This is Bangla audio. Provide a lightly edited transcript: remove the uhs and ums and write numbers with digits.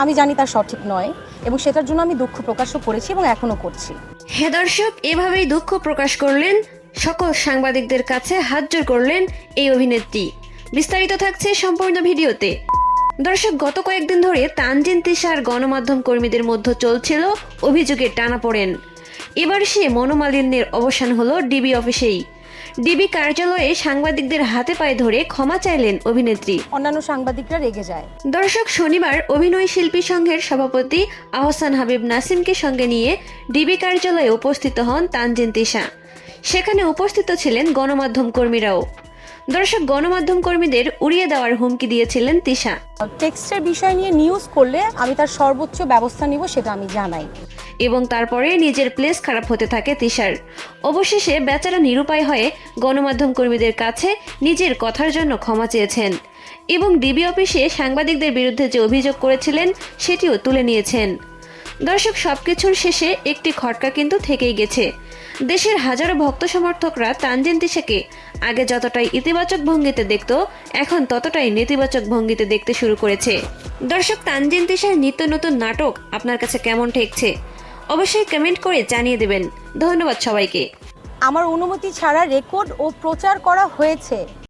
আমি জানি তা সঠিক নয় এবং সেটার জন্য আমি দুঃখ প্রকাশও করেছি এবং এখনো করছি। হ্যাঁ দর্শক, এভাবেই দুঃখ প্রকাশ করলেন, সকল সাংবাদিকদের কাছে হাতজোড় করলেন এই অভিনেত্রী। বিস্তারিত থাকছে সম্পূর্ণ ভিডিওতে। দর্শক, গত কয়েকদিন ধরে তানজিন তিশার গণমাধ্যম কর্মীদের মধ্যে চলছিল অভিযোগের টানাপোড়েন। এবার সে মনোমালিন্যের অবসান হলো ডিবি অফিসেই। ডিবি কার্যালয়ে সাংবাদিকদের হাতে পায়ে ধরে ক্ষমা চাইলেন অভিনেত্রী। অন্যান্য সাংবাদিকরা রেগে যায়। দর্শক, শনিবার অভিনয় শিল্পী সংঘের সভাপতি আহসান হাবিব নাসিমকে সঙ্গে নিয়ে ডিবি কার্যালয়ে উপস্থিত হন তানজিন তিশা। সেখানে উপস্থিত ছিলেন গণমাধ্যম কর্মীরাও। দর্শক, গণমাধ্যম কর্মীদের উড়িয়ে দেওয়ার হুমকি দিয়েছিলেন তিশা। টেক্সটের বিষয় নিয়ে নিউজ করলে আমি তার সর্বোচ্চ ব্যবস্থা নিব, সেটা আমি জানাই। এবং তারপরে নিজের প্লেস খারাপ হতে থাকে তিশার। অবশেষে বেচারা নিরুপায় হয়ে গণমাধ্যম কর্মীদের কাছে নিজের কথার জন্য ক্ষমা চেয়েছেন এবং ডিবি অফিসে সাংবাদিকদের বিরুদ্ধে যে অভিযোগ করেছিলেন সেটিও তুলে নিয়েছেন। দর্শক, সবকিছুর শেষে একটি খটকা কিন্তু থেকেই গেছে। দেশের হাজারো ভক্ত সমর্থকরা তানজিন তিশাকে আগে যতটাই ইতিবাচক ভঙ্গিতে দেখত, এখন ততটাই নেতিবাচক ভঙ্গিতে দেখতে শুরু করেছে। দর্শক, তানজিন তিশার নিত্য নতুন নাটক আপনার কাছে কেমন ঠেকছে অবশ্যই কমেন্ট করে জানিয়ে দেবেন। ধন্যবাদ সবাইকে। আমার অনুমতি ছাড়া রেকর্ড ও প্রচার করা হয়েছে।